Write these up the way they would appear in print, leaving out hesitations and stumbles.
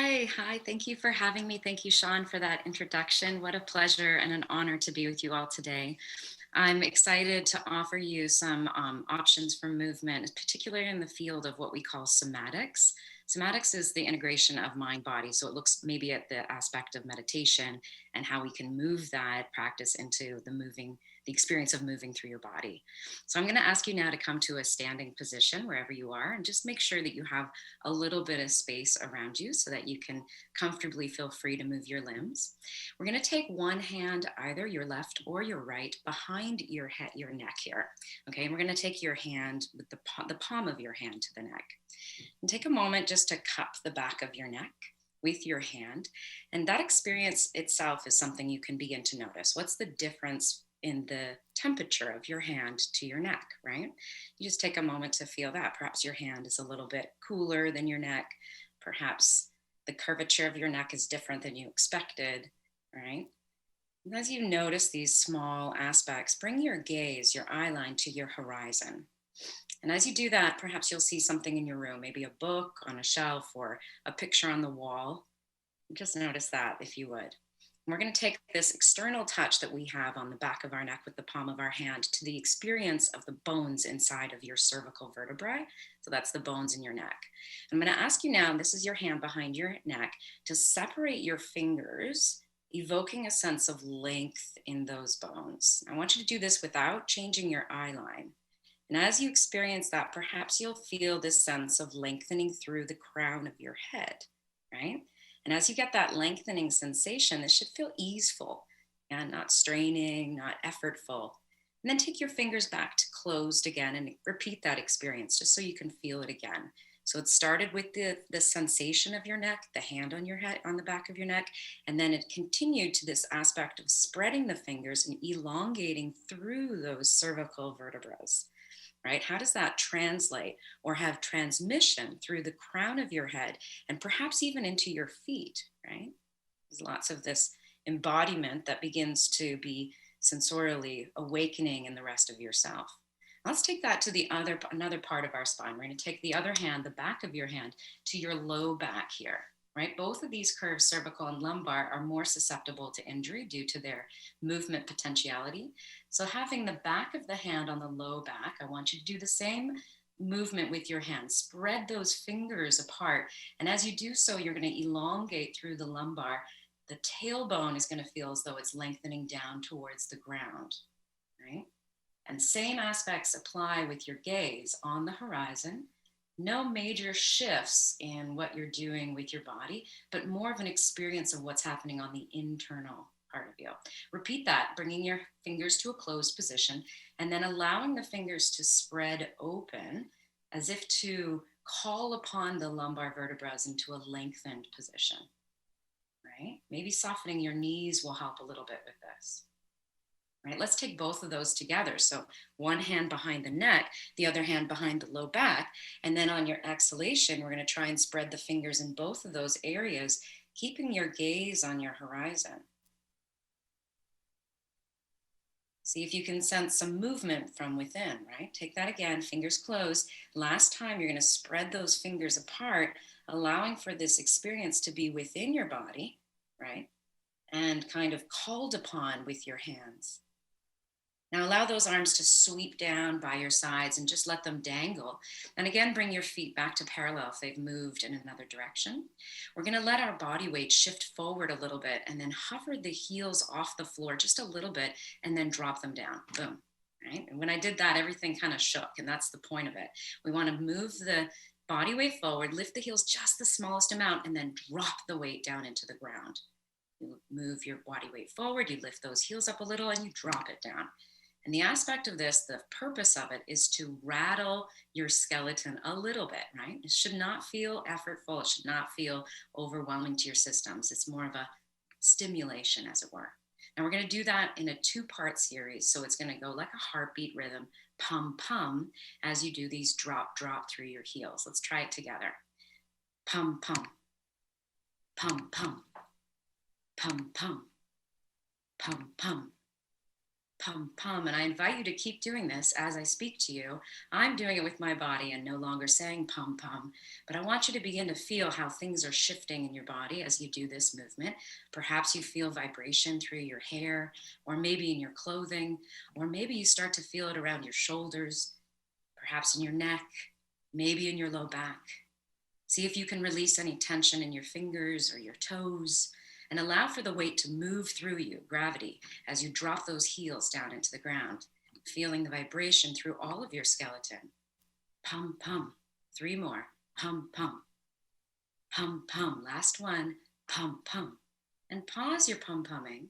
Hi. Thank you for having me. Thank you, Sean, for that introduction. What a pleasure and an honor to be with you all today. I'm excited to offer you some options for movement, particularly in the field of what we call somatics. Somatics is the integration of mind body. So it looks maybe at the aspect of meditation and how we can move that practice into the experience of moving through your body. So I'm going to ask you now to come to a standing position wherever you are and just make sure that you have a little bit of space around you so that you can comfortably feel free to move your limbs. We're going to take one hand, either your left or your right, behind your head, your neck here. Okay, and we're going to take your hand with the palm of your hand to the neck. And take a moment just to cup the back of your neck with your hand. And that experience itself is something you can begin to notice. What's the difference in the temperature of your hand to your neck, right? You just take a moment to feel that. Perhaps your hand is a little bit cooler than your neck. Perhaps the curvature of your neck is different than you expected, right? And as you notice these small aspects, bring your gaze, your eye line to your horizon. And as you do that, perhaps you'll see something in your room, maybe a book on a shelf or a picture on the wall. Just notice that if you would. And we're going to take this external touch that we have on the back of our neck with the palm of our hand to the experience of the bones inside of your cervical vertebrae. So that's the bones in your neck. I'm going to ask you now, this is your hand behind your neck, to separate your fingers, evoking a sense of length in those bones. I want you to do this without changing your eye line. And as you experience that, perhaps you'll feel this sense of lengthening through the crown of your head, right? And as you get that lengthening sensation, this should feel easeful and not straining, not effortful. And then take your fingers back to closed again and repeat that experience just so you can feel it again. So it started with the sensation of your neck, the hand on your head, on the back of your neck, and then it continued to this aspect of spreading the fingers and elongating through those cervical vertebrae. Right? How does that translate or have transmission through the crown of your head and perhaps even into your feet, right? There's lots of this embodiment that begins to be sensorially awakening in the rest of yourself. Let's take that to another part of our spine. We're going to take the other hand, the back of your hand, to your low back here. Right? Both of these curves, cervical and lumbar, are more susceptible to injury due to their movement potentiality. So having the back of the hand on the low back, I want you to do the same movement with your hand. Spread those fingers apart. And as you do so, you're going to elongate through the lumbar. The tailbone is going to feel as though it's lengthening down towards the ground, right? And same aspects apply with your gaze on the horizon. No major shifts in what you're doing with your body, but more of an experience of what's happening on the internal part of you. Repeat that, bringing your fingers to a closed position and then allowing the fingers to spread open as if to call upon the lumbar vertebrae into a lengthened position, right? Maybe softening your knees will help a little bit with this. Right, let's take both of those together. So one hand behind the neck, the other hand behind the low back. And then on your exhalation, we're going to try and spread the fingers in both of those areas, keeping your gaze on your horizon. See if you can sense some movement from within, right? Take that again, fingers closed. Last time, you're going to spread those fingers apart, allowing for this experience to be within your body, right? And kind of called upon with your hands. Now allow those arms to sweep down by your sides and just let them dangle. And again, bring your feet back to parallel if they've moved in another direction. We're going to let our body weight shift forward a little bit and then hover the heels off the floor just a little bit and then drop them down. Boom. Right? And when I did that, everything kind of shook, and that's the point of it. We want to move the body weight forward, lift the heels just the smallest amount, and then drop the weight down into the ground. You move your body weight forward, you lift those heels up a little, and you drop it down. And the aspect of this, the purpose of it, is to rattle your skeleton a little bit, right? It should not feel effortful. It should not feel overwhelming to your systems. It's more of a stimulation, as it were. And we're going to do that in a 2-part series. So it's going to go like a heartbeat rhythm, pum, pum, as you do these drop, drop through your heels. Let's try it together. Pum, pum, pum, pum, pum, pum, pum, pum. pum, pum. And I invite you to keep doing this as I speak to you. I'm doing it with my body and no longer saying pum, pum, but I want you to begin to feel how things are shifting in your body as you do this movement. Perhaps you feel vibration through your hair, or maybe in your clothing, or maybe you start to feel it around your shoulders, perhaps in your neck, maybe in your low back. See if you can release any tension in your fingers or your toes, and allow for the weight to move through you, gravity, as you drop those heels down into the ground, feeling the vibration through all of your skeleton. Pum, pum. 3 more. Pum, pum. Pum, pum. Last one. Pum, pum. And pause your pum pumming.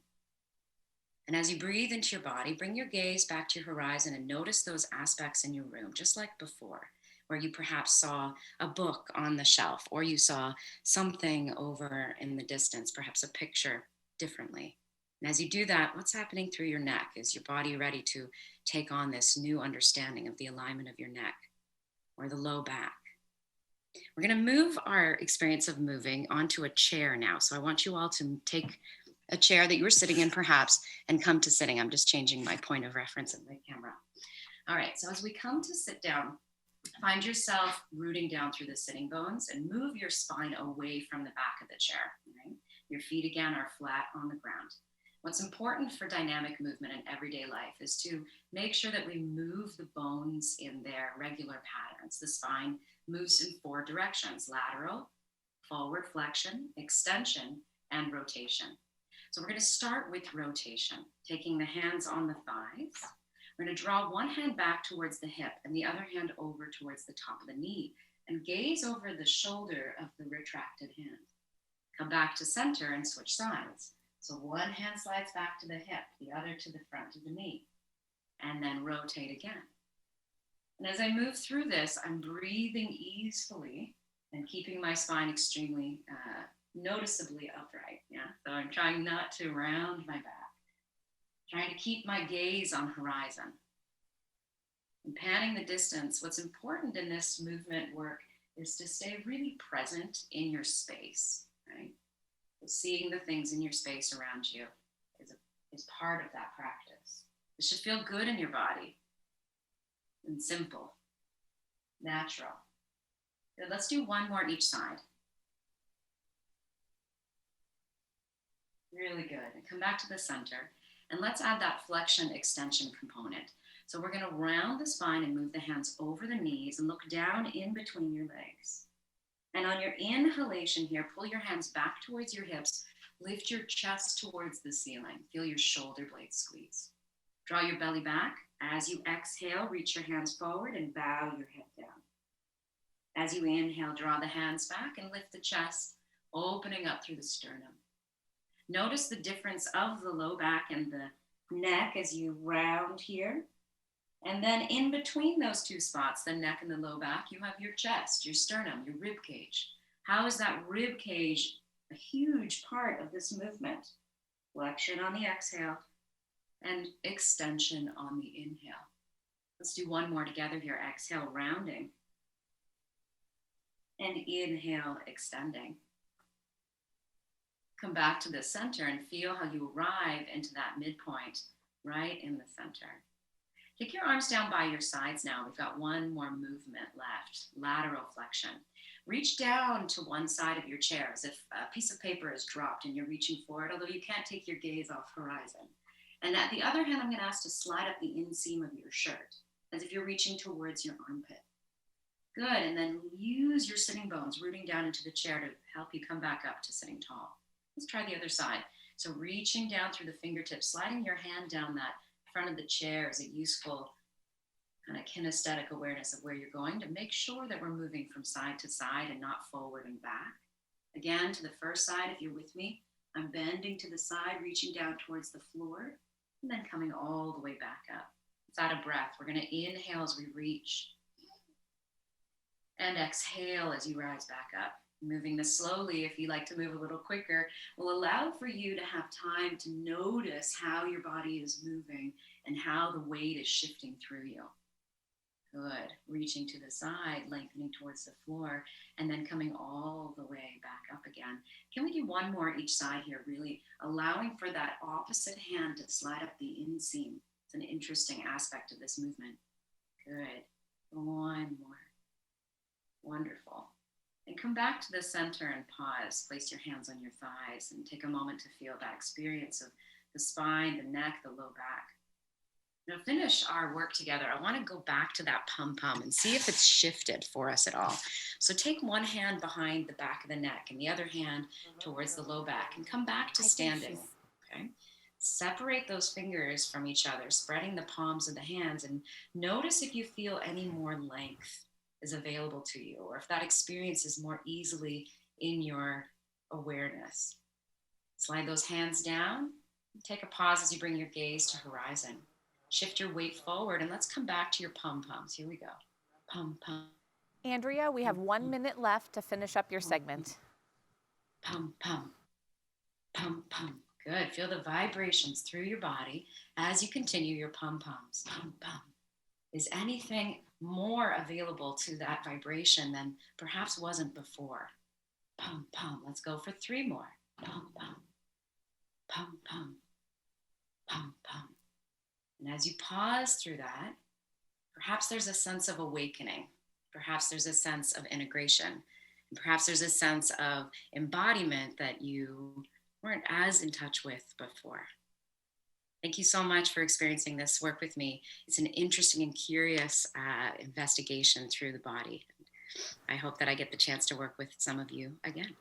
And as you breathe into your body, bring your gaze back to your horizon and notice those aspects in your room, just like before, where you perhaps saw a book on the shelf, or you saw something over in the distance, perhaps a picture differently. And as you do that, what's happening through your neck? Is your body ready to take on this new understanding of the alignment of your neck or the low back? We're going to move our experience of moving onto a chair now. So I want you all to take a chair that you were sitting in perhaps and come to sitting. I'm just changing my point of reference of my camera. All right, so as we come to sit down, find yourself rooting down through the sitting bones and move your spine away from the back of the chair. Right? Your feet again are flat on the ground. What's important for dynamic movement in everyday life is to make sure that we move the bones in their regular patterns. The spine moves in 4 directions: lateral, forward flexion, extension, and rotation. So we're going to start with rotation, taking the hands on the thighs. We're going to draw one hand back towards the hip and the other hand over towards the top of the knee, and gaze over the shoulder of the retracted hand. Come back to center and switch sides. So one hand slides back to the hip, the other to the front of the knee, and then rotate again. And as I move through this, I'm breathing easily and keeping my spine extremely noticeably upright. Yeah, so I'm trying not to round my back, trying to keep my gaze on horizon. And panning the distance, what's important in this movement work is to stay really present in your space, right? So seeing the things in your space around you is part of that practice. It should feel good in your body and simple, natural. Good, let's do one more each side. Really good. And come back to the center. And let's add that flexion extension component. So we're going to round the spine and move the hands over the knees and look down in between your legs. And on your inhalation here, pull your hands back towards your hips. Lift your chest towards the ceiling. Feel your shoulder blades squeeze. Draw your belly back. As you exhale, reach your hands forward and bow your head down. As you inhale, draw the hands back and lift the chest, opening up through the sternum. Notice the difference of the low back and the neck as you round here. And then in between those 2 spots, the neck and the low back, you have your chest, your sternum, your rib cage. How is that rib cage a huge part of this movement? Flexion on the exhale and extension on the inhale. Let's do one more together here. Exhale, rounding. And inhale, extending. Come back to the center and feel how you arrive into that midpoint right in the center. Kick your arms down by your sides now. We've got one more movement left, lateral flexion. Reach down to one side of your chair as if a piece of paper is dropped and you're reaching for it, although you can't take your gaze off horizon. And at the other hand, I'm going to ask to slide up the inseam of your shirt as if you're reaching towards your armpit. Good, and then use your sitting bones, rooting down into the chair to help you come back up to sitting tall. Let's try the other side. So reaching down through the fingertips, sliding your hand down that front of the chair is a useful kind of kinesthetic awareness of where you're going to make sure that we're moving from side to side and not forward and back. Again, to the first side, if you're with me, I'm bending to the side, reaching down towards the floor, and then coming all the way back up. It's out of breath. We're going to inhale as we reach and exhale as you rise back up. Moving this slowly, if you like to move a little quicker, will allow for you to have time to notice how your body is moving and how the weight is shifting through you. Good. Reaching to the side, lengthening towards the floor, and then coming all the way back up again. Can we do one more each side here, really allowing for that opposite hand to slide up the inseam It's an interesting aspect of this movement. Good. One more. Wonderful. And come back to the center and pause. Place your hands on your thighs and take a moment to feel that experience of the spine, the neck, the low back. Now, finish our work together. I want to go back to that pum-pum and see if it's shifted for us at all. So take one hand behind the back of the neck and the other hand towards the low back and come back to standing. Okay. Separate those fingers from each other, spreading the palms of the hands, and notice if you feel any more length is available to you, or if that experience is more easily in your awareness. Slide those hands down. Take a pause as you bring your gaze to horizon. Shift your weight forward, and let's come back to your pum-pums. Here we go. Pum-pum. Andrea, we have 1 minute left to finish up your segment. Pum-pum. Pum-pum. Good. Feel the vibrations through your body as you continue your pum-pums. Pum-pum. Is anything more available to that vibration than perhaps wasn't before? Pum-pum. Let's go for 3 more. Pum-pum. Pum-pum. Pum-pum. And as you pause through that, perhaps there's a sense of awakening. Perhaps there's a sense of integration. And perhaps there's a sense of embodiment that you weren't as in touch with before. Thank you so much for experiencing this work with me. It's an interesting and curious investigation through the body. I hope that I get the chance to work with some of you again.